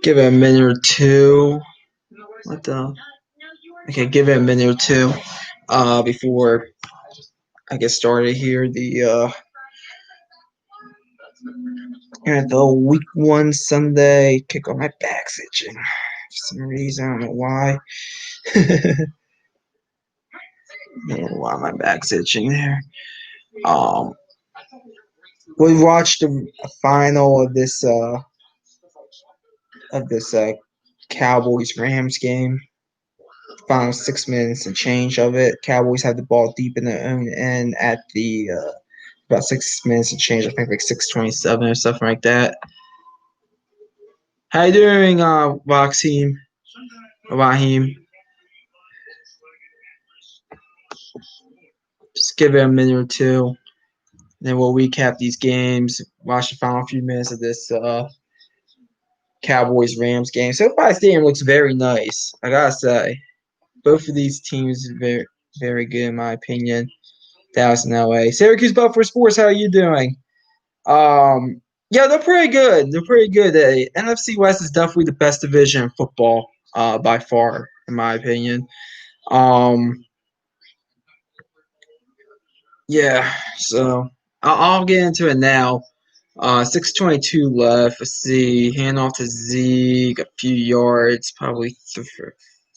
Give it a minute or two. What the? Okay, give it a minute or two before I get started here. The week 1 Sunday kick on my back's itching for some reason. I don't know why. I don't know why my back's itching there. We watched the final of this Cowboys Rams game. Final 6 minutes and change of it. Cowboys had the ball deep in their own end at the about 6 minutes and change. I think like 6:27 or something like that. How you doing, Raheem? Just give it a minute or two. Then we'll recap these games. Watch the final few minutes of this Cowboys Rams game. SoFi Stadium looks very nice. I gotta say, both of these teams are very, very good in my opinion. Dallas and LA. Syracuse Buffer Sports, how are you doing? Yeah, they're pretty good. They're pretty good. NFC West is definitely the best division in football, by far, in my opinion. Yeah, so I'll get into it now. 6:22 left. Let's see. Hand off to Zeke. A few yards, probably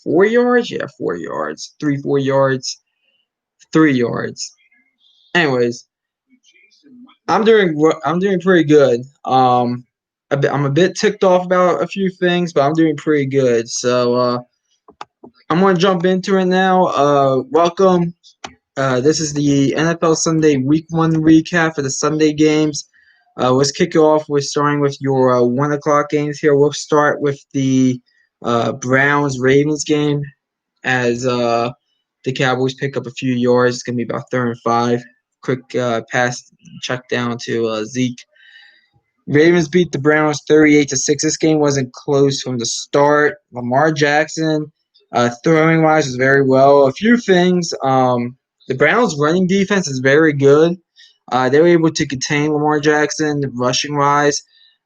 4 yards. Yeah, 4 yards. 4 yards. 3 yards. Anyways, I'm doing pretty good. I'm a bit ticked off about a few things, but I'm doing pretty good. So I'm gonna jump into it now. Welcome. This is the NFL Sunday Week 1 recap for the Sunday games. Let's kick it off. We're starting with your 1 o'clock games here. We'll start with the Browns-Ravens game as the Cowboys pick up a few yards. It's going to be about 3rd and 5. Quick pass check down to Zeke. Ravens beat the Browns 38-6. This game wasn't close from the start. Lamar Jackson, throwing wise, was very well. A few things. The Browns' running defense is very good. They were able to contain Lamar Jackson rushing wise.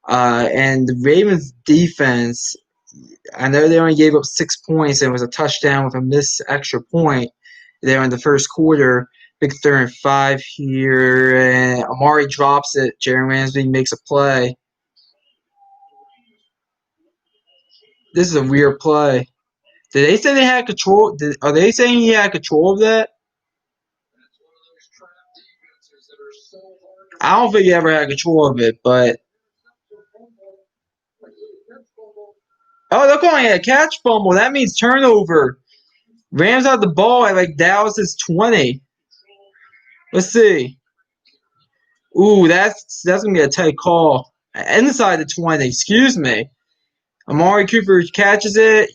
And the Ravens' defense, I know they only gave up 6 points and it was a touchdown with a missed extra point there in the first quarter. Big 3rd and 5 here, and Amari drops it. Jalen Ramsey makes a play. This is a weird play. Did they say they had control? Are they saying he had control of that? I don't think he ever had control of it, but they're calling it a catch fumble. That means turnover. Rams have the ball at like Dallas's 20. Let's see. Ooh, that's gonna be a tight call. Inside the 20. Excuse me. Amari Cooper catches it.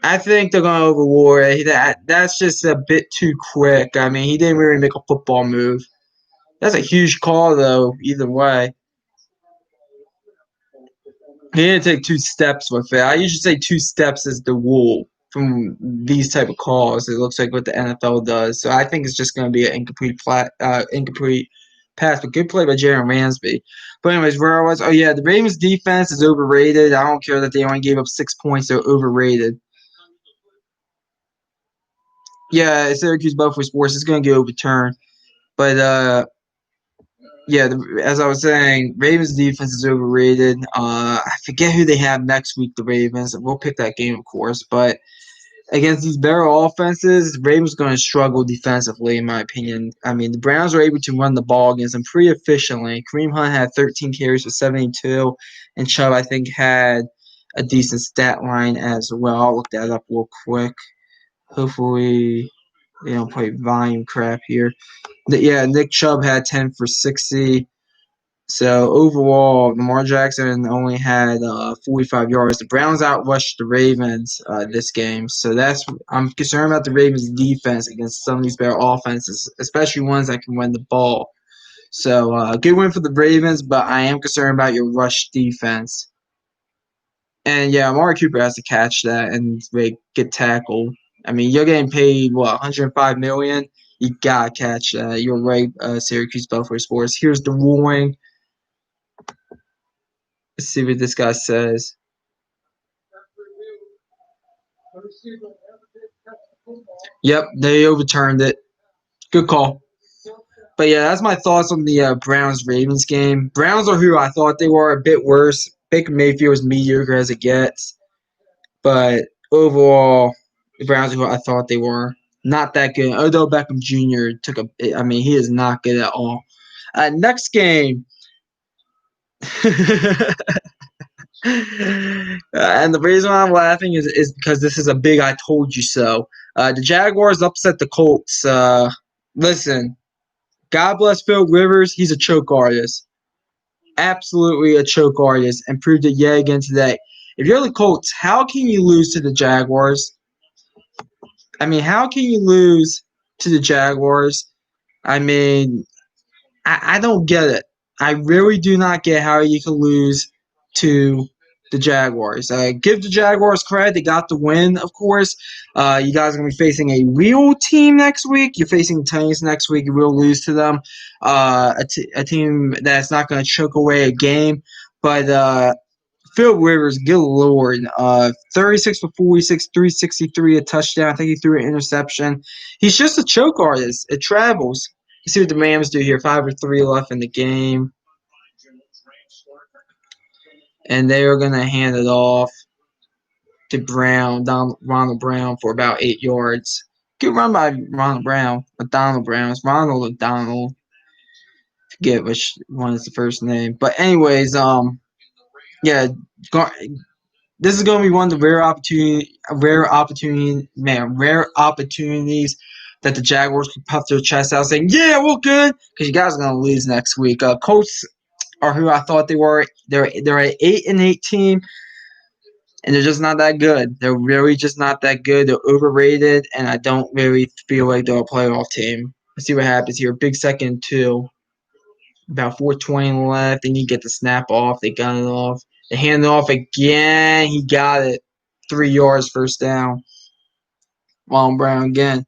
I think they're gonna overrule it. That's just a bit too quick. I mean, he didn't really make a football move. That's a huge call, though. Either way, he didn't take 2 steps with it. I usually say 2 steps is the rule from these type of calls. It looks like what the NFL does. So I think it's just going to be an incomplete pass, but good play by Jalen Ramsey. But anyways, where I was, the Ravens defense is overrated. I don't care that they only gave up 6 points. They're overrated. Yeah, Syracuse Buffalo Sports is going to get overturned. But, as I was saying, Ravens defense is overrated. I forget who they have next week, the Ravens. We'll pick that game, of course. But against these better offenses, Ravens are going to struggle defensively, in my opinion. I mean, the Browns were able to run the ball against them pretty efficiently. Kareem Hunt had 13 carries for 72, and Chubb, I think, had a decent stat line as well. I'll look that up real quick. Hopefully they don't play volume crap here. Nick Chubb had 10 for 60. So overall, Lamar Jackson only had 45 yards. The Browns outrushed the Ravens this game. So I'm concerned about the Ravens' defense against some of these better offenses, especially ones that can run the ball. So good win for the Ravens, but I am concerned about your rush defense. And Amari Cooper has to catch that and get tackled. I mean, you're getting paid what, 105 million. You gotta catch that. You're right, Syracuse Belfort Sports. Here's the ruling. Let's see what this guy says. Yep, they overturned it. Good call. But yeah, that's my thoughts on the Browns Ravens game. Browns are who I thought they were, a bit worse. Baker Mayfield is mediocre as it gets, but overall, the Browns are who I thought they were. Not that good. Odell Beckham Jr. took a. I mean, he is not good at all. Next game. And the reason why I'm laughing is because this is a big I told you so. The Jaguars upset the Colts. Listen, God bless Phil Rivers. He's a choke artist. Absolutely a choke artist, and proved it yet again today. If you're the Colts, how can you lose to the Jaguars? I mean, how can you lose to the Jaguars? I mean, I don't get it. I really do not get how you can lose to the Jaguars. Give the Jaguars credit. They got the win, of course. You guys are going to be facing a real team next week. You're facing the Titans next week. You will lose to them. A team that's not going to choke away a game. But Phil Rivers, good lord, 36 for 46, 363, a touchdown. I think he threw an interception. He's just a choke artist. It travels. You see what the Rams do here. 5 or 3 left in the game. And they are going to hand it off to Ronald Brown for about 8 yards. Good run by Ronald Brown. Donald Brown. It's Ronald or Donald. Forget which one is the first name. But anyways, yeah, this is going to be one of the rare opportunities that the Jaguars can puff their chest out saying, yeah, we're good, because you guys are going to lose next week. Colts are who I thought they were. They're an 8-8 team, and they're just not that good. They're really just not that good. They're overrated, and I don't really feel like they're a playoff team. Let's see what happens here. Big 2nd and 2. About 4:20 left. They need to get the snap off. They got it off. They hand it off again. He got it. 3 yards, first down. Ron Brown again.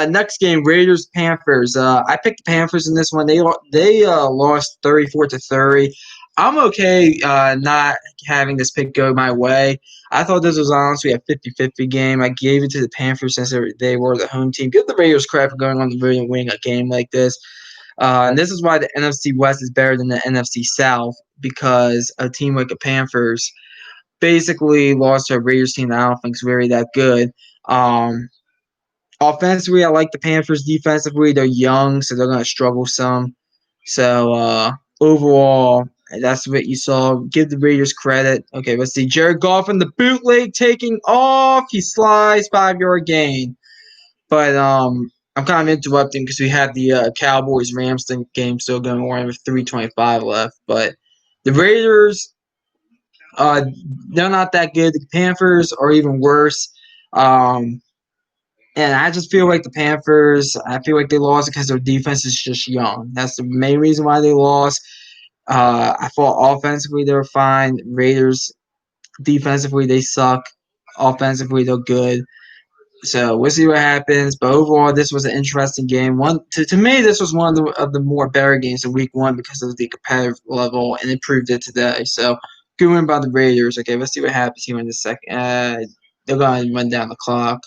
Next game, Raiders Panthers. I picked the Panthers in this one. They lost 34-30. I'm okay not having this pick go my way. I thought this was honestly a 50-50 game. I gave it to the Panthers since they were the home team. Give the Raiders credit for going on the road and winning a game like this. And this is why the NFC West is better than the NFC South, because a team like the Panthers basically lost to a Raiders team that I don't think is very that good. Offensively, I like the Panthers. Defensively, they're young, so they're going to struggle some. So overall, that's what you saw. Give the Raiders credit. Okay, let's see. Jared Goff in the bootleg taking off. He slides, 5-yard gain. But I'm kind of interrupting because we had the Cowboys-Rams game still going on with 3:25 left. But the Raiders, they're not that good. The Panthers are even worse. And I just feel like the Panthers, I feel like they lost because their defense is just young. That's the main reason why they lost. I thought offensively they were fine. Raiders, defensively, they suck. Offensively, they're good. So we'll see what happens. But overall, this was an interesting game. To me, this was one of the more better games of Week 1 because of the competitive level, and it proved it today. So good win by the Raiders. Okay, let's see what happens here in the second. They're going to run down the clock.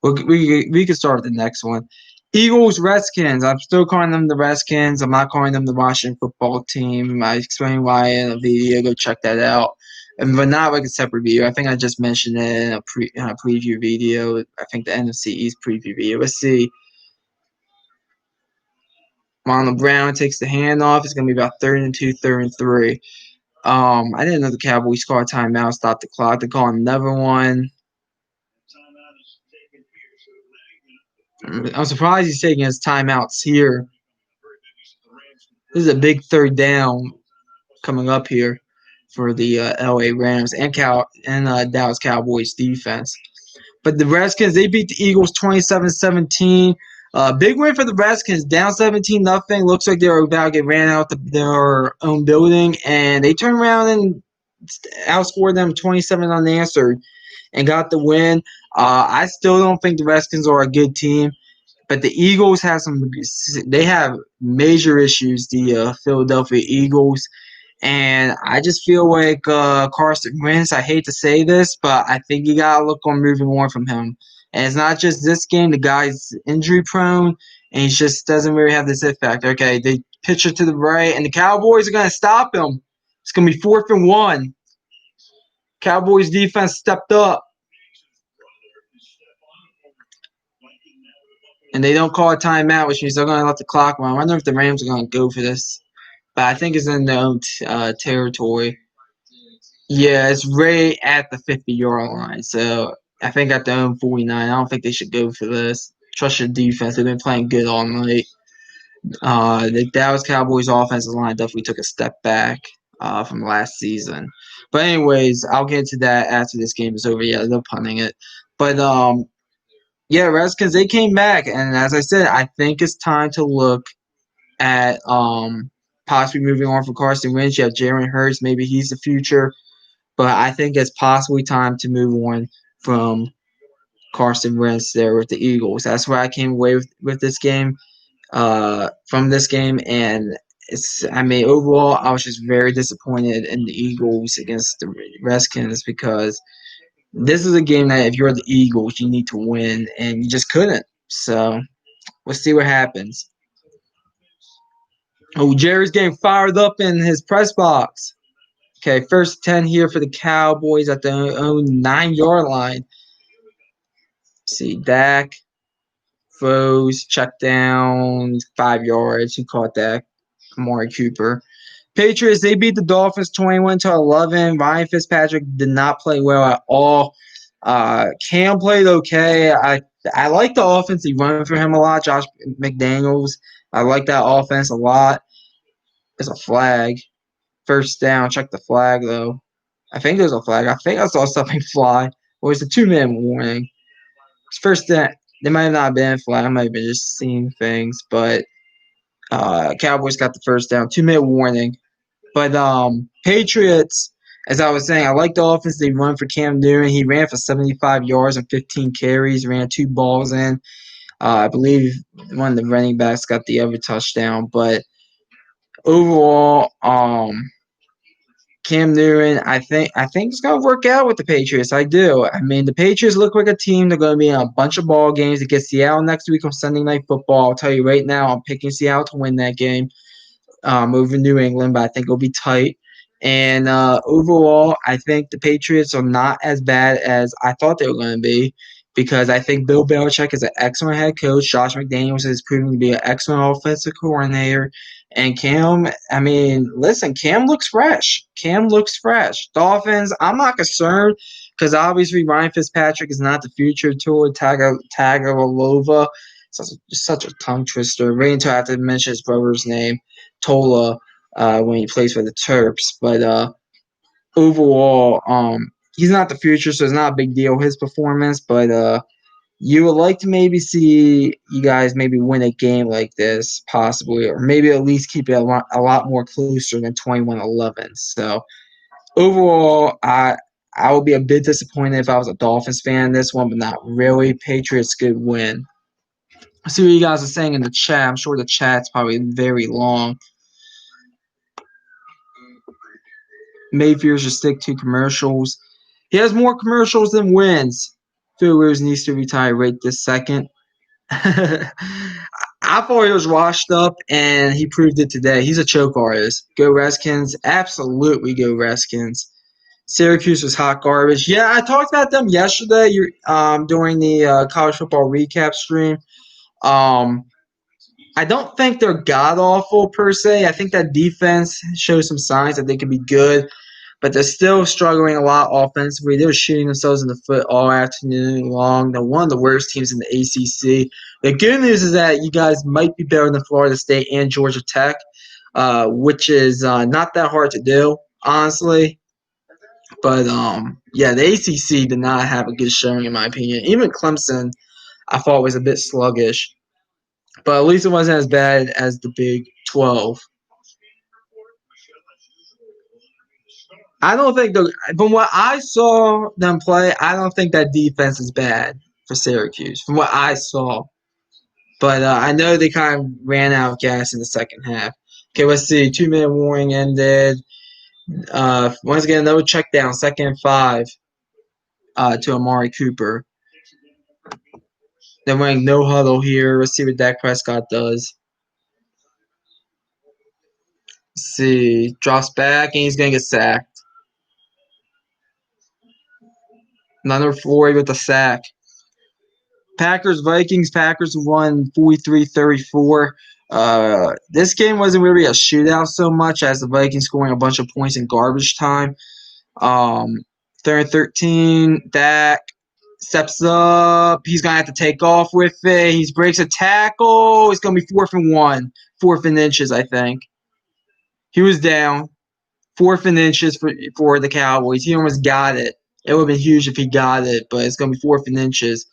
We can start with the next one. Eagles, Redskins. I'm still calling them the Redskins. I'm not calling them the Washington football team. I explained why in a video. Go check that out. But not like a separate video. I think I just mentioned it in a preview video. I think the NFC East preview video. Let's see. Ronald Brown takes the handoff. It's going to be about 3rd and 2, 3rd and 3. I didn't know the Cowboys called a timeout, stop the clock. They call another one. I'm surprised he's taking his timeouts here. This is a big 3rd down coming up here for the LA Rams and Dallas Cowboys defense. But the Redskins, they beat the Eagles 27-17. Big win for the Redskins, down 17-0. Looks like they were about to get ran out their own building, and they turned around and outscored them 27 unanswered. and got the win. I still don't think the Redskins are a good team, but the Eagles have some. They have major issues. The Philadelphia Eagles. And I just feel like Carson Wentz, I hate to say this, but I think you got to look on moving on from him. And it's not just this game. The guy's injury prone, and he just doesn't really have this it factor. Okay, they pitch it to the right, and the Cowboys are going to stop him. It's going to be 4th and 1. Cowboys defense stepped up, and they don't call a timeout, which means they're going to let the clock run. I wonder if the Rams are going to go for this, but I think it's in their own territory. Yeah, it's right at the 50-yard line. So I think at their own 49. I don't think they should go for this. Trust your defense. They've been playing good all night. The Dallas Cowboys offensive line definitely took a step back from last season. But anyways, I'll get into that after this game is over. Yeah, they're punting it. But yeah, Redskins, they came back, and as I said, I think it's time to look at possibly moving on from Carson Wentz. You have Jalen Hurts. Maybe he's the future. But I think it's possibly time to move on from Carson Wentz there with the Eagles. That's where I came away with this game, from this game. And overall, I was just very disappointed in the Eagles against the Redskins because this is a game that if you're the Eagles, you need to win, and you just couldn't. So we'll see what happens. Oh, Jerry's getting fired up in his press box. Okay, 1st 10 here for the Cowboys at their own 9-yard line. See, Dak, Foes, check down, 5 yards. Who caught that? Amari Cooper. Patriots, they beat the Dolphins 21-11. Ryan Fitzpatrick did not play well at all. Cam played okay. I like the offense. He run for him a lot. Josh McDaniels. I like that offense a lot. It's a flag. 1st down. Check the flag, though. I think there's a flag. I think I saw something fly. Or it's a 2-minute warning. It's 1st down. They might have not been flag. I might have been just seeing things. But Cowboys got the 1st down. 2-minute warning. But Patriots, as I was saying, I like the offense. They run for Cam Newton. He ran for 75 yards and 15 carries. Ran 2 balls in. I believe one of the running backs got the other touchdown. But overall, Cam Newton, I think it's gonna work out with the Patriots. I do. I mean, the Patriots look like a team. They're gonna be in a bunch of ball games. They get Seattle next week on Sunday Night Football. I'll tell you right now, I'm picking Seattle to win that game over New England, but I think it'll be tight. And overall, I think the Patriots are not as bad as I thought they were going to be because I think Bill Belichick is an excellent head coach. Josh McDaniels has proven to be an excellent offensive coordinator. And Cam, I mean, listen, Cam looks fresh. Cam looks fresh. Dolphins, I'm not concerned because obviously Ryan Fitzpatrick is not the future. Tua Tagovailoa, such a tongue twister. Wait until I have to mention his brother's name, Tola, when he plays for the Terps. But overall, he's not the future, so it's not a big deal, his performance. But you would like to maybe see you guys maybe win a game like this, possibly, or maybe at least keep it a lot more closer than 21-11. So overall, I would be a bit disappointed if I was a Dolphins fan in this one, but not really. Patriots could win. I see what you guys are saying in the chat. I'm sure the chat's probably very long. Mayfield should stick to commercials. He has more commercials than wins. Phil Rivers needs to retire right this second. I thought he was washed up, and he proved it today. He's a choke artist. Go Redskins. Absolutely go Redskins. Syracuse was hot garbage. Yeah, I talked about them yesterday during the college football recap stream. I don't think they're god-awful per se. I think that defense shows some signs that they could be good, but they're still struggling a lot offensively. They're shooting themselves in the foot all afternoon long. They're one of the worst teams in the ACC. The good news is that you guys might be better than Florida State and Georgia Tech, which is not that hard to do, honestly. But, yeah, the ACC did not have a good showing, in my opinion. Even Clemson, I thought, was a bit sluggish. But at least it wasn't as bad as the Big 12. I don't think from what I saw them play, I don't think that defense is bad for Syracuse. From what I saw, but I know they kind of ran out of gas in the second half. Okay, let's see. 2-minute warning ended. Once again, no check down. Second and 5 to Amari Cooper. They're running no huddle here. Let's see what Dak Prescott does. Let's see. Drops back, and he's going to get sacked. Another Floyd with a sack. Packers, Vikings. Packers won 43-34. This game wasn't really a shootout so much as the Vikings scoring a bunch of points in garbage time. Third and 13. Dak steps up. He's going to have to take off with it. He breaks a tackle. It's going to be 4th and 1. 4th and inches, I think. He was down. 4th and inches for the Cowboys. He almost got it. It would have been huge if he got it, but it's going to be 4th and inches.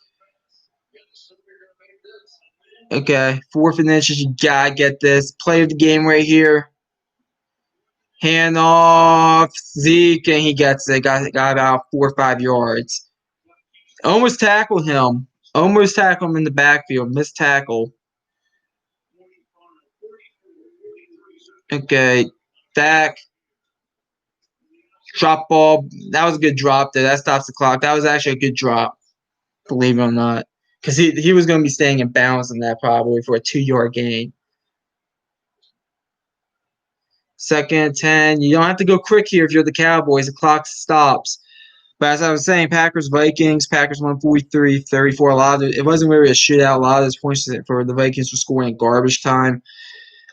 Okay, 4th and inches. You got to get this. Play of the game right here. Hand off Zeke, and he gets it. Got about 4 or 5 yards. Almost tackled him. Almost tackled him in the backfield. Missed tackle. Okay, Dak. Drop ball. That was a good drop there. That stops the clock. That was actually a good drop, believe it or not. Because he was going to be staying in bounds in that probably for a 2-yard gain. Second and 10. You don't have to go quick here if you're the Cowboys. The clock stops. But as I was saying, Packers, Vikings. Packers won 43-34. It wasn't really a shootout. A lot of those points for the Vikings were scoring in garbage time.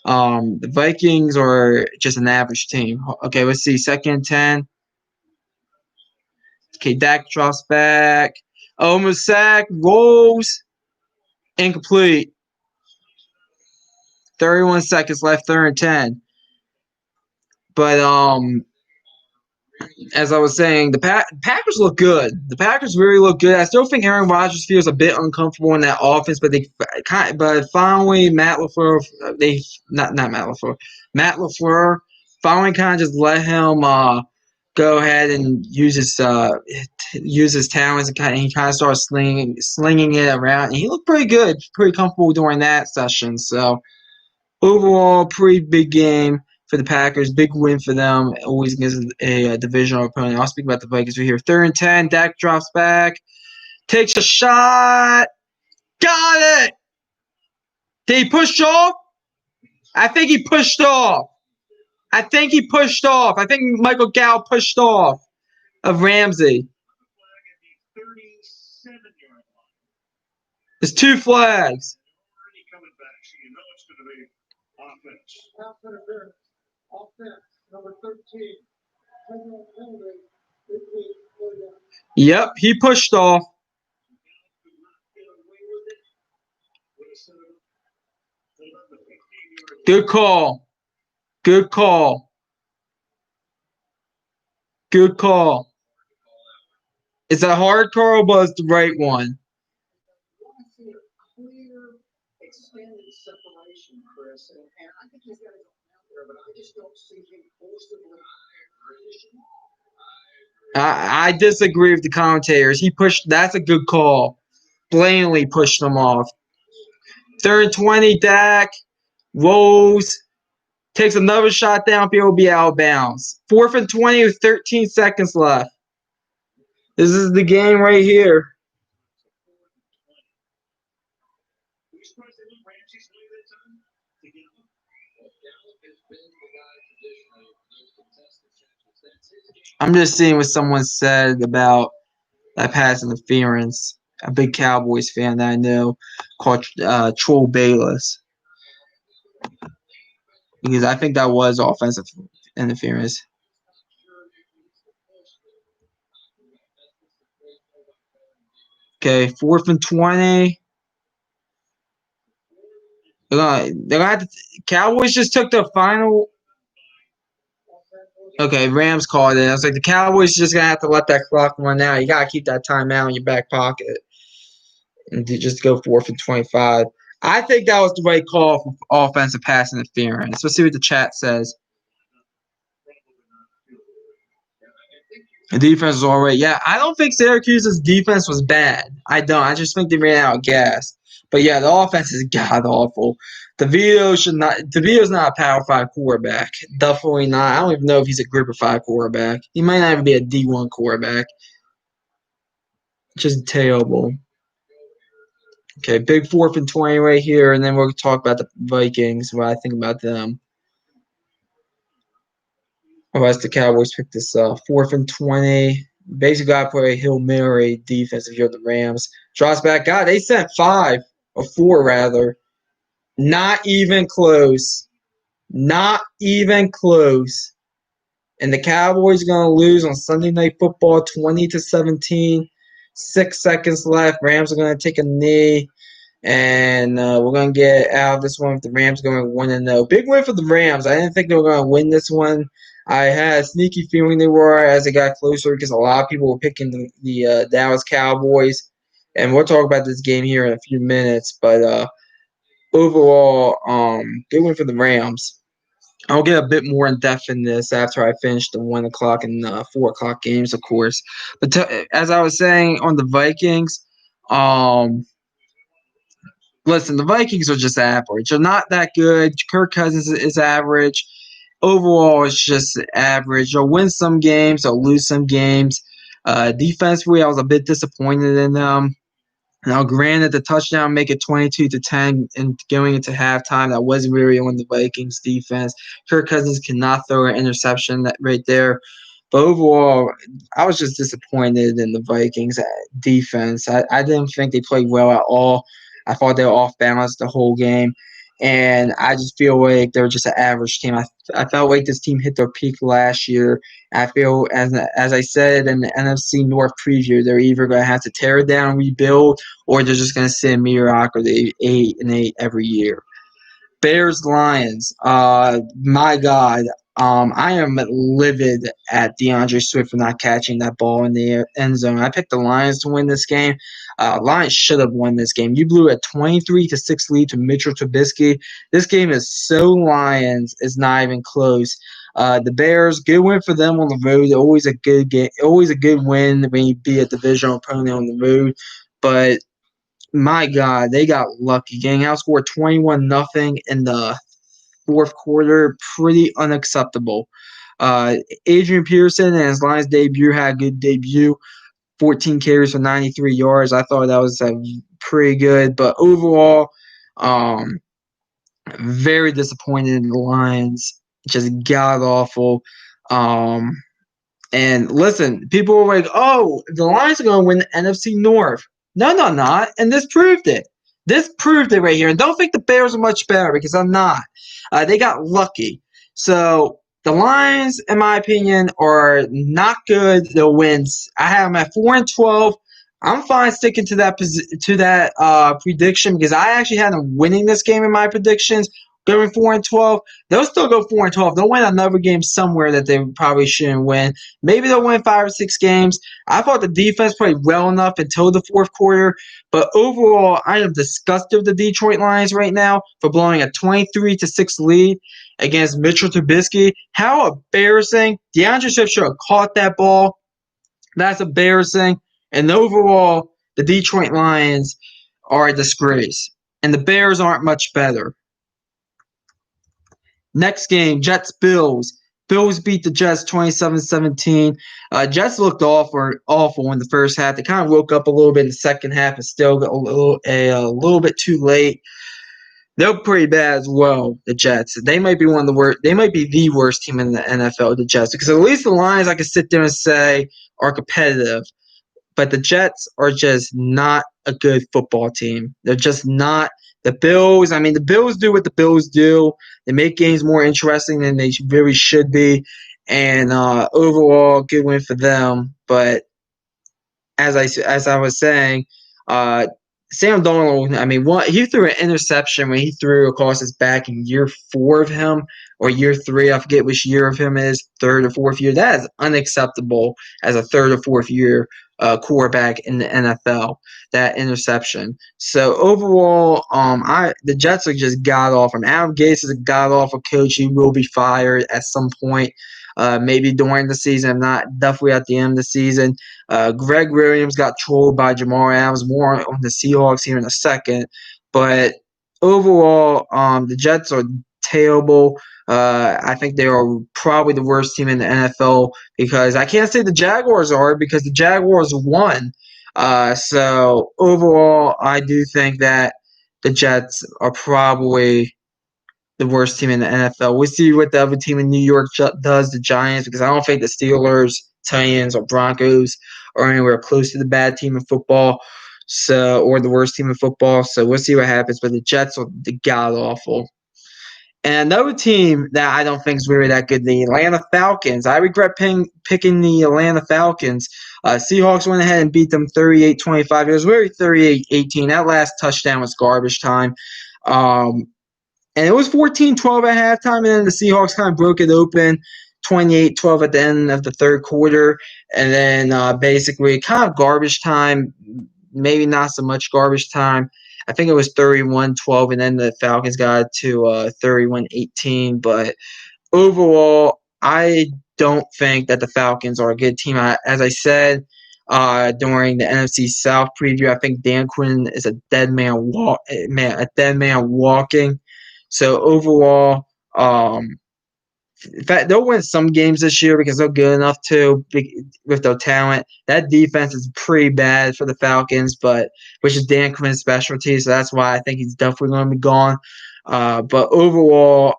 The Vikings are just an average team. Okay, let's see. Second and 10. Okay, Dak drops back. Almost sacked. Rolls. Incomplete. 31 seconds left. Third and 10. But as I was saying, the Packers look good. The Packers really look good. I still think Aaron Rodgers feels a bit uncomfortable in that offense, but finally Matt LaFleur, Matt LaFleur finally kind of just let him go ahead and use his talents, and he kind of started slinging it around, and he looked pretty good, pretty comfortable during that session. So overall, pretty big game for the Packers. Big win for them. Always against a divisional opponent. I'll speak about the Vikings right here. 3rd and 10. Dak drops back. Takes a shot. Got it. Did he push off? I think he pushed off. I think Michael Gallup pushed off of Ramsey. There's 2 flags. Yep, he pushed off. Good call. Good call. Good call. It's a hard call, but it's the right one. I disagree with the commentators. He pushed. That's a good call. Blatantly pushed them off. 3rd and 20. Dak rolls. Takes another shot downfield. Will be out of bounds. 4th and 20 with 13 seconds left. This is the game right here. I'm just seeing what someone said about that pass interference. A big Cowboys fan that I know called Troll Bayless. Because I think that was offensive interference. Okay, 4th and 20. They're gonna have to, Cowboys just took the final. Okay, Rams called it. I was like, the Cowboys just gonna have to let that clock run out. You gotta keep that timeout in your back pocket and just go 4th and 25. I think that was the right call for offensive pass interference. Let's see what the chat says. The defense was all right. Yeah, I don't think Syracuse's defense was bad. I don't. I just think they ran out of gas. But yeah, the offense is god awful. DeVito's not a Power 5 quarterback. Definitely not. I don't even know if he's a Group of 5 quarterback. He might not even be a D1 quarterback. Just terrible. Okay, big 4th and 20 right here, and then we'll talk about the Vikings, what I think about them. Unless the Cowboys pick this up. 4th and 20. Basically, got to play a Hail Mary defense if you're the Rams. Drops back. God, they sent 5 or 4 rather. Not even close. Not even close. And the Cowboys are going to lose on Sunday Night Football 20-17. 6 seconds left. Rams are going to take a knee. And we're going to get out of this one with the Rams going 1-0. Big win for the Rams. I didn't think they were going to win this one. I had a sneaky feeling they were as it got closer because a lot of people were picking the Dallas Cowboys. And we'll talk about this game here in a few minutes. But overall, good win for the Rams. I'll get a bit more in depth in this after I finish the 1 o'clock and 4 o'clock games, of course. But as I was saying on the Vikings, listen, the Vikings are just average. They're not that good. Kirk Cousins is average. Overall, it's just average. They'll win some games. They'll lose some games. Defensively, I was a bit disappointed in them. Now, granted, the touchdown make it 22-10 and going into halftime. That wasn't really on the Vikings defense. Kirk Cousins cannot throw an interception right there. But overall, I was just disappointed in the Vikings defense. I didn't think they played well at all. I thought they were off balance the whole game. And I just feel like they're just an average team. I felt like this team hit their peak last year. I feel, as I said in the NFC North preview, they're either going to have to tear it down and rebuild, or they're just going to sit in mediocrity 8-8 every year. Bears Lions. My God, I am livid at DeAndre Swift for not catching that ball in the end zone. I picked the Lions to win this game. Lions should have won this game. You blew a 23-6 lead to Mitchell Trubisky. This game is so Lions. It's not even close. The Bears, good win for them on the road. Always a good game. Always a good win when you beat a divisional opponent on the road. But my God, they got lucky. Getting outscored 21-0 in the 4th quarter, pretty unacceptable. Adrian Peterson and his Lions debut had a good debut. 14 carries for 93 yards. I thought that was pretty good. But overall, very disappointed in the Lions. Just god awful. And listen, people were like, oh, the Lions are going to win the NFC North. No, not. And this proved it. This proved it right here. And don't think the Bears are much better because I'm not. They got lucky. So the Lions, in my opinion, are not good. They'll win. I have them at 4-12. I'm fine sticking to that prediction because I actually had them winning this game in my predictions. Going 4-12, they'll still go 4-12. They'll win another game somewhere that they probably shouldn't win. Maybe they'll win 5 or 6 games. I thought the defense played well enough until the 4th quarter, but overall, I am disgusted with the Detroit Lions right now for blowing a 23-6 lead against Mitchell Trubisky. How embarrassing! DeAndre Swift should have caught that ball. That's embarrassing. And overall, the Detroit Lions are a disgrace, and the Bears aren't much better. Next game, Jets-Bills. Bills beat the Jets 27-17. Jets looked awful in the first half. They kind of woke up a little bit in the second half and still got a little bit too late. They're pretty bad as well, the Jets. They might be one of the worst. They might be the worst team in the NFL, the Jets, because at least the Lions I can sit there and say are competitive. But the Jets are just not a good football team. They're just not. The Bills, the Bills do what the Bills do. They make games more interesting than they really should be. And overall, good win for them. But as I was saying, Sam Darnold, he threw an interception when he threw across his back in year 4 of him, or year 3. I forget which year of him is, 3rd or 4th year. That is unacceptable as a 3rd or 4th year quarterback in the NFL, that interception. So overall, the Jets are just god awful. Adam Gase is a god awful coach. He will be fired at some point. maybe during the season, not definitely at the end of the season. Greg Williams got trolled by Jamal Adams. More on the Seahawks here in a second, but overall, the Jets are terrible. I think they are probably the worst team in the NFL because I can't say the Jaguars are because the Jaguars won. So overall, I do think that the Jets are probably the worst team in the NFL. We'll see what the other team in New York does, the Giants, because I don't think the Steelers, Titans, or Broncos are anywhere close to the bad team in football. So, or the worst team in football. So we'll see what happens. But the Jets are the god awful. And another team that I don't think is really that good, the Atlanta Falcons. I regret picking the Atlanta Falcons. Seahawks went ahead and beat them 38-25. It was really 38-18. That last touchdown was garbage time. And it was 14-12 at halftime, and then the Seahawks kind of broke it open 28-12 at the end of the third quarter. And then basically kind of garbage time, maybe not so much garbage time. I think it was 31-12, and then the Falcons got to 31-18. But overall, I don't think that the Falcons are a good team. As I said during the NFC South preview, I think Dan Quinn is a dead a dead man walking. So overall, in fact, they'll win some games this year because they're good enough to with their talent. That defense is pretty bad for the Falcons, but which is Dan Quinn's specialty, so that's why I think he's definitely going to be gone. But overall,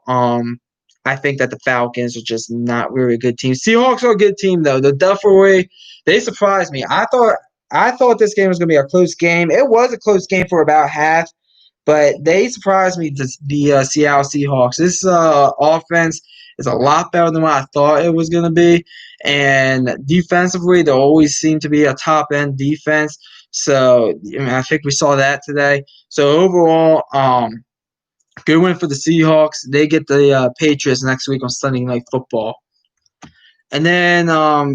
I think that the Falcons are just not really a good team. Seahawks are a good team though. They surprised me. I thought this game was going to be a close game. It was a close game for about half. But they surprised me, the Seattle Seahawks. This offense is a lot better than what I thought it was going to be. And defensively, they always seem to be a top-end defense. So I think we saw that today. So overall, good win for the Seahawks. They get the Patriots next week on Sunday Night Football. And then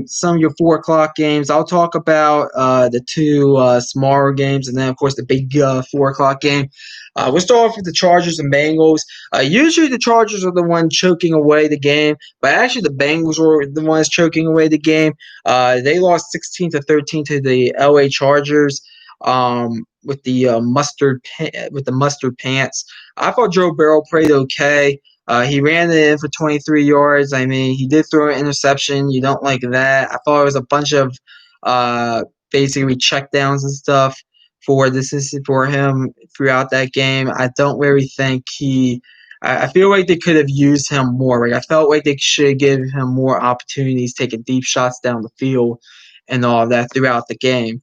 some of your 4 o'clock games. I'll talk about the two smaller games, and then, of course, the big 4 o'clock game. We'll start off with the Chargers and Bengals. Usually the Chargers are the ones choking away the game, but actually the Bengals were the ones choking away the game. They lost 16-13 to the LA Chargers with the mustard pants. I thought Joe Burrow played okay. He ran it in for 23 yards. I mean, he did throw an interception. You don't like that. I thought it was a bunch of basically checkdowns and stuff for him throughout that game. I don't really think I feel like they could have used him more. Like I felt like they should give him more opportunities, taking deep shots down the field and all of that throughout the game.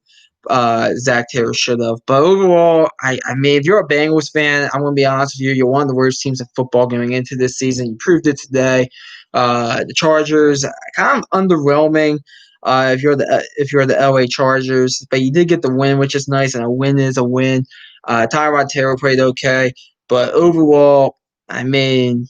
Zach Taylor should have. But overall, I mean, if you're a Bengals fan, I'm going to be honest with you, you're one of the worst teams in football going into this season. You proved it today. The Chargers, kind of underwhelming if you're the LA Chargers, but you did get the win, which is nice, and a win is a win. Tyrod Taylor played okay, but overall, I mean,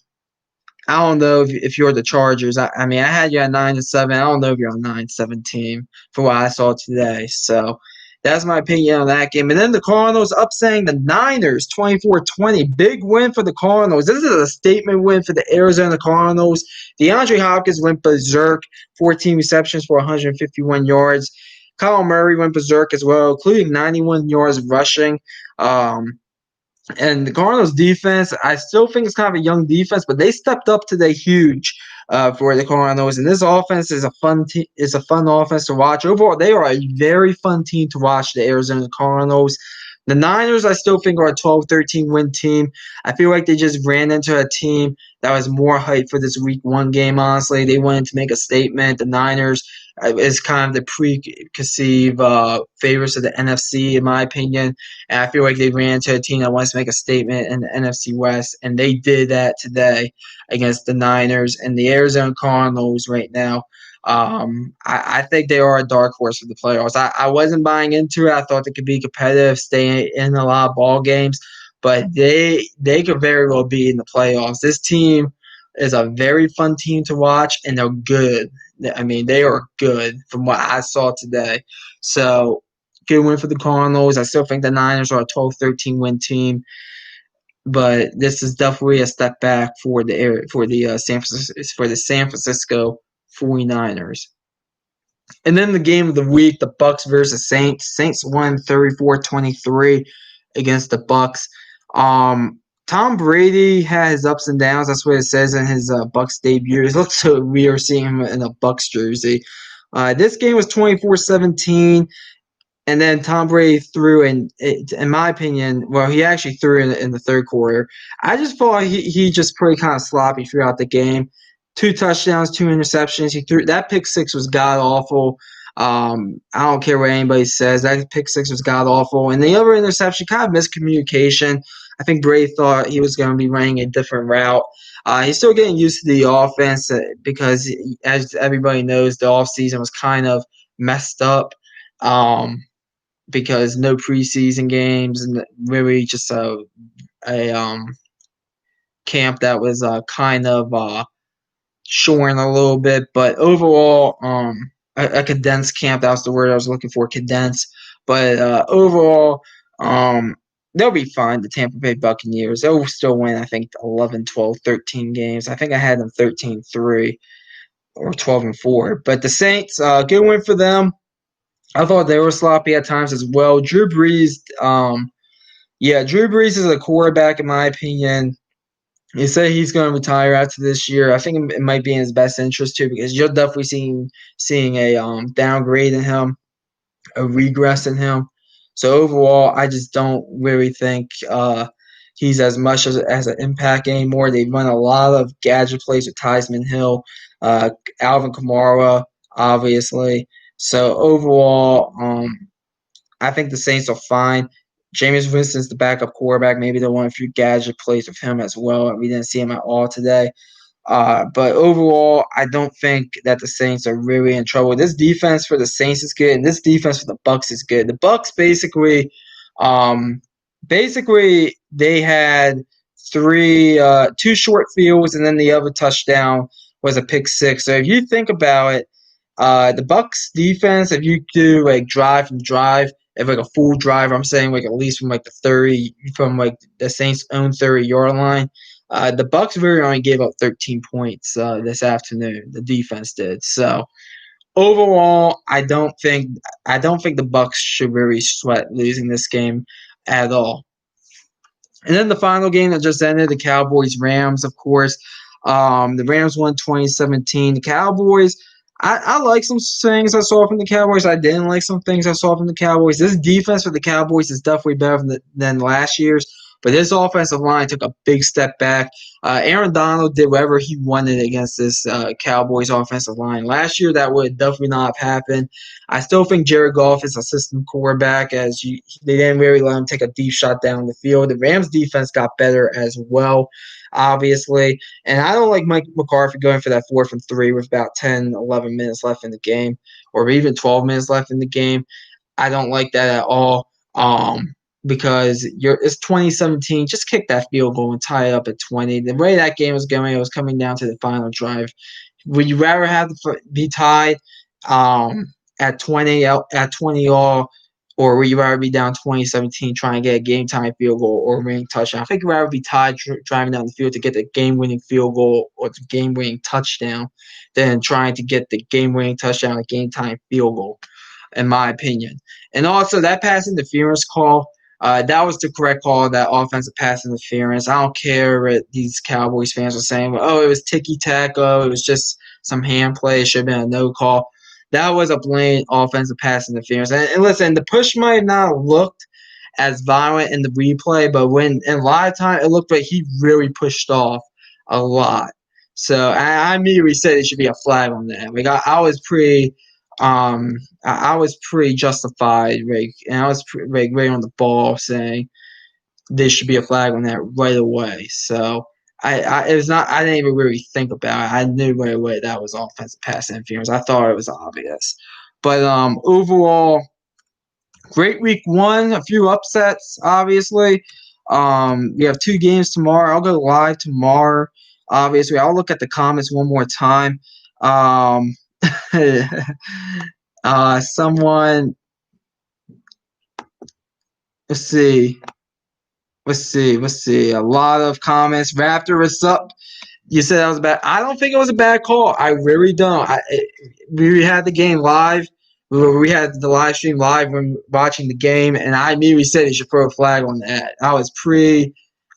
I don't know if you're the Chargers. I mean, I had you at 9-7. I don't know if you're a 9-7 team for what I saw today. So that's my opinion on that game. And then the Cardinals upsetting the Niners 24-20. Big win for the Cardinals. This is a statement win for the Arizona Cardinals. DeAndre Hopkins went berserk, 14 receptions for 151 yards. Kyle Murray went berserk as well, including 91 yards rushing. And the Cardinals defense, I still think it's kind of a young defense, but they stepped up today huge for the Cardinals. And this offense is a fun offense to watch. Overall, they are a very fun team to watch, the Arizona Cardinals. The Niners, I still think, are a 12-13 win team. I feel like they just ran into a team that was more hyped for this Week 1 game, honestly. They wanted to make a statement. The Niners is kind of the preconceived favorites of the NFC, in my opinion. And I feel like they ran into a team that wants to make a statement in the NFC West, and they did that today against the Niners and the Arizona Cardinals right now. I think they are a dark horse for the playoffs. I wasn't buying into it. I thought they could be competitive, stay in a lot of ball games, but they could very well be in the playoffs. This team is a very fun team to watch, and they're good. I mean, they are good from what I saw today. So, good win for the Cardinals. I still think the Niners are a 12-13 win team, but this is definitely a step back for the San Francisco 49ers. And then the game of the week, the Bucks versus Saints. Saints won 34-23 against the Bucks. Tom Brady had his ups and downs. That's what it says in his Bucks debut. It looks so weird seeing him in a Bucks jersey. This game was 24-17. And then Tom Brady threw in my opinion, well, he actually threw in the third quarter. I just thought he just played kind of sloppy throughout the game. 2 touchdowns, 2 interceptions. He threw that pick six was god awful. I don't care what anybody says. That pick six was god awful. And the other interception, kind of miscommunication. I think Brady thought he was going to be running a different route. He's still getting used to the offense because, as everybody knows, the offseason was kind of messed up. Because no preseason games and really just a camp that was kind of shorn a little bit, but overall a condensed camp. That was the word I was looking for, condensed. But overall, they'll be fine. The Tampa Bay Buccaneers, they'll still win, I think, 11, 12, 13 games. I think I had them 13-3 or 12-4. But the Saints, good win for them. I thought they were sloppy at times as well. Drew Brees, Drew Brees is a quarterback in my opinion. He said he's going to retire after this year. I think it might be in his best interest too, because you're definitely seeing a downgrade in him, a regress in him. So overall, I just don't really think he's as much as an impact anymore. They run a lot of gadget plays with Tyson Hill, Alvin Kamara, obviously. So overall, I think the Saints are fine. Jameis Winston's the backup quarterback. Maybe they'll want a few gadget plays with him as well. We didn't see him at all today. But overall, I don't think that the Saints are really in trouble. This defense for the Saints is good, and this defense for the Bucks is good. The Bucks basically they had 2 short fields, and then the other touchdown was a pick six. So if you think about it, the Bucks defense, if you do like drive and drive, if like a full drive, I'm saying like at least from like the Saints' own 30-yard line. The Bucks really only gave up 13 points this afternoon. The defense did. So overall, I don't think the Bucks should really sweat losing this game at all. And then the final game that just ended, the Cowboys-Rams, of course. The Rams won 2017. The Cowboys, I like some things I saw from the Cowboys. I didn't like some things I saw from the Cowboys. This defense for the Cowboys is definitely better than last year's, but this offensive line took a big step back. Aaron Donald did whatever he wanted against this Cowboys offensive line. Last year, that would definitely not have happened. I still think Jared Goff is a system quarterback, they didn't really let him take a deep shot down the field. The Rams defense got better as well, obviously. And I don't like Mike McCarthy going for that 4th and 3 with about 10, 11 minutes left in the game, or even 12 minutes left in the game. I don't like that at all. Because it's 2017. Just kick that field goal and tie it up at 20. The way that game was going, it was coming down to the final drive. Would you rather have to be tied at 20 all, or would you rather be down 2017 trying to get a game time field goal or winning touchdown? I think you'd rather be tied driving down the field to get the game winning field goal or the game winning touchdown than trying to get the game winning touchdown, a game time field goal, in my opinion. And also that pass interference call. That was the correct call, that offensive pass interference. I don't care what these Cowboys fans are saying. Oh, it was ticky-tack. It was just some hand play. It should have been a no call. That was a blatant offensive pass interference. And listen, the push might have not looked as violent in the replay, but when in live time, it looked like he really pushed off a lot. So I immediately said it should be a flag on that. Like I was pretty I was pretty justified, and I was right on the ball saying there should be a flag on that right away. So it was not. I didn't even really think about it. I knew right away that was offensive pass interference. I thought it was obvious, but overall, great week 1. A few upsets, obviously. We have 2 games tomorrow. I'll go live tomorrow. Obviously, I'll look at the comments one more time. Someone, let's see. A lot of comments. Raptor is up. You said that was bad. I don't think it was a bad call. I really don't. We had the game live. We had the live stream live when watching the game, and I immediately said they should throw a flag on that. I was pretty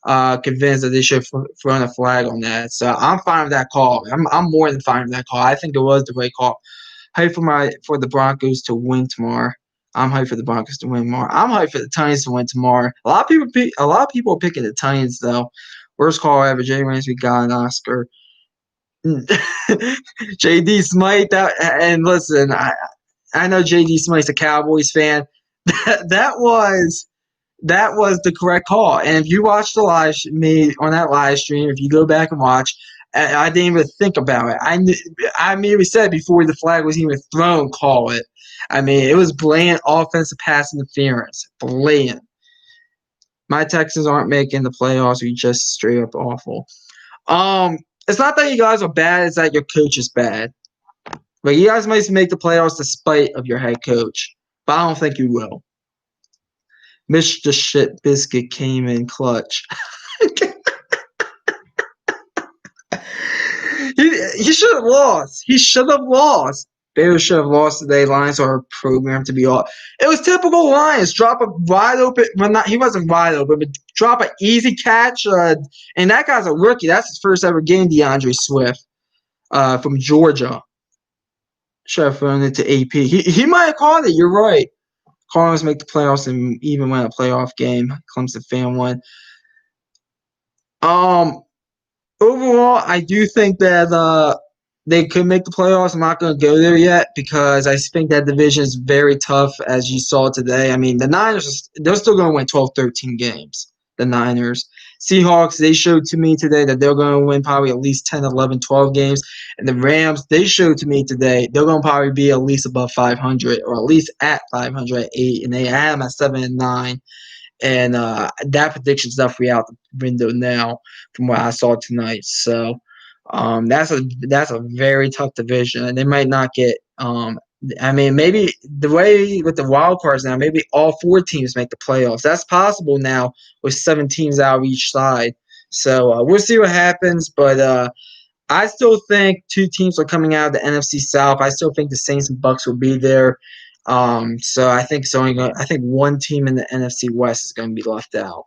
convinced that they should throw a flag on that. So I'm fine with that call. I'm more than fine with that call. I think it was the right call. Hype for the Broncos to win tomorrow. I'm hyped for the Broncos to win tomorrow. I'm hyped for the Titans to win tomorrow. A lot of people are picking the Titans though. Worst call ever. Jay Ramsey got an Oscar. JD Smite that and listen, I know JD Smite's a Cowboys fan. That was the correct call. And if you watch the me on that live stream, if you go back and watch, I didn't even think about it. I immediately said before the flag was even thrown, call it. I mean, it was blatant offensive pass interference. Blatant. My Texans aren't making the playoffs. We just straight up awful. It's not that you guys are bad. It's that your coach is bad. But you guys might make the playoffs despite of your head coach. But I don't think you will. Mr. Shit Biscuit came in clutch. he should have lost. He should have lost. Bears should have lost today. Lions are programmed to be all. It was typical Lions. Drop a wide open. Well, not he wasn't wide open, but drop an easy catch. And that guy's a rookie. That's his first ever game. DeAndre Swift, from Georgia. Should have thrown it to AP. He might have called it. You're right. Cardinals make the playoffs and even win a playoff game. Clemson fan won. Overall, I do think that they could make the playoffs. I'm not going to go there yet because I think that division is very tough, as you saw today. I mean, the Niners, they're still going to win 12, 13 games, the Niners. Seahawks, they showed to me today that they're going to win probably at least 10, 11, 12 games. And the Rams, they showed to me today they're going to probably be at least above 500 or at least at 500 at 8. And they had them at 7 and 9. And that prediction's definitely out the window now from what I saw tonight. So that's a very tough division, and they might not get. I mean, maybe the way with the wild cards now, maybe all 4 teams make the playoffs. That's possible now with 7 teams out of each side. So we'll see what happens, but I still think 2 teams are coming out of the NFC South. I still think the Saints and Bucks will be there. So I think I think 1 team in the NFC West is going to be left out.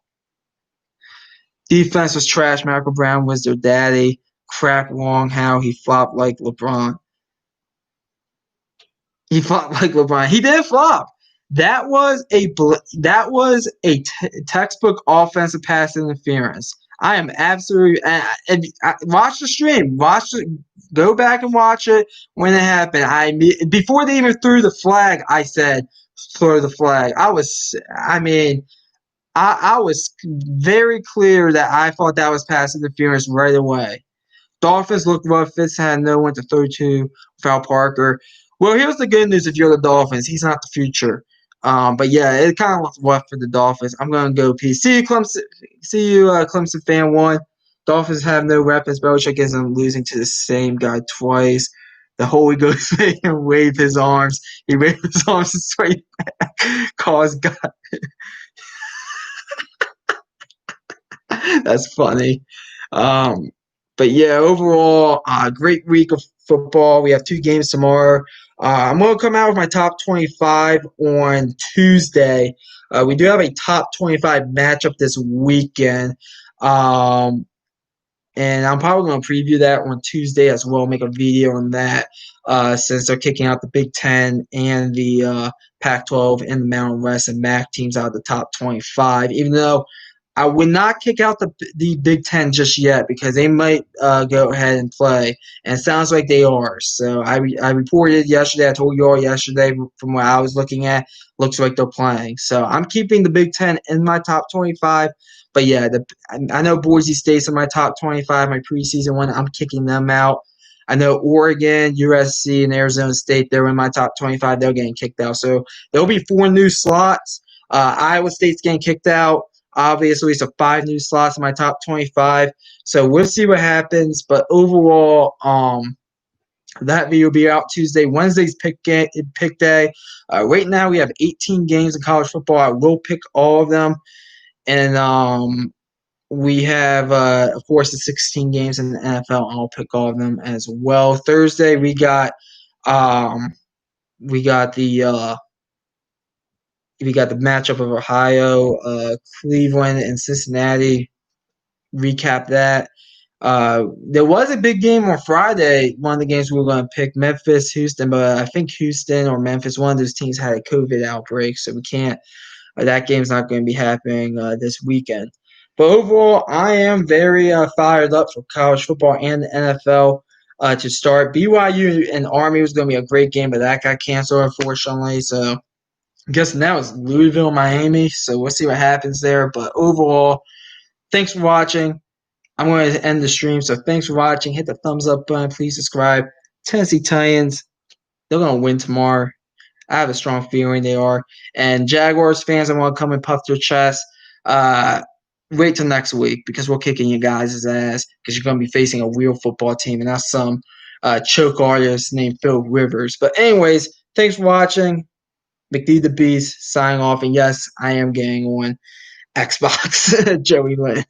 Defense was trash. Michael Brown was their daddy. Crap long how he flopped like LeBron. He flopped like LeBron. He did flop. That was a textbook offensive pass interference. I am absolutely watch the stream. Go back and watch it when it happened. Before they even threw the flag, I said throw the flag. I was very clear that I thought that was pass interference right away. Dolphins looked rough. Fitz had no one to throw to without Parker. Well, here's the good news if you're the Dolphins. He's not the future. But yeah, it kind of looked rough for the Dolphins. I'm going to go peace. See you, Clemson. See you, Clemson fan 1. Dolphins have no weapons. Belichick isn't losing to the same guy twice. The Holy Ghost made him wave his arms. He waved his arms straight back. Cause God. That's funny. But yeah, overall, great week of football. We have 2 games tomorrow. I'm going to come out with my top 25 on Tuesday. We do have a top 25 matchup this weekend. And I'm probably going to preview that on Tuesday as well, make a video on that since they're kicking out the Big Ten and the Pac-12 and the Mountain West and MAC teams out of the top 25, even though I would not kick out the Big Ten just yet because they might go ahead and play, and it sounds like they are. So I reported yesterday. I told you all yesterday from what I was looking at, looks like they're playing. So I'm keeping the Big Ten in my top 25. But yeah, I know Boise State's in my top 25, my preseason one. I'm kicking them out. I know Oregon, USC, and Arizona State, they're in my top 25. They're getting kicked out. So there'll be 4 new slots. Iowa State's getting kicked out. Obviously, so 5 new slots in my top 25. So we'll see what happens. But overall, that video will be out Tuesday. Wednesday's pick day. Right now, we have 18 games in college football. I will pick all of them. And We have, of course, the 16 games in the NFL. I'll pick all of them as well. Thursday, um, we got the matchup of Ohio, Cleveland, and Cincinnati. Recap that. There was a big game on Friday. One of the games we were going to pick Memphis, Houston, but I think Houston or Memphis, one of those teams had a COVID outbreak, so we can't. That game's not going to be happening this weekend. But overall, I am very fired up for college football and the NFL to start. BYU and Army was going to be a great game, but that got canceled, unfortunately. So I guess now it's Louisville, Miami. So we'll see what happens there. But overall, thanks for watching. I'm going to end the stream. So thanks for watching. Hit the thumbs up button. Please subscribe. Tennessee Titans, they're going to win tomorrow. I have a strong feeling they are. And Jaguars fans, I want to come and puff their chest. Uh, Wait till next week because we're kicking you guys' ass because you're going to be facing a real football team and not some choke artist named Phil Rivers. But anyways, thanks for watching. McD the Beast signing off. And yes, I am getting on Xbox. Joey Lynn.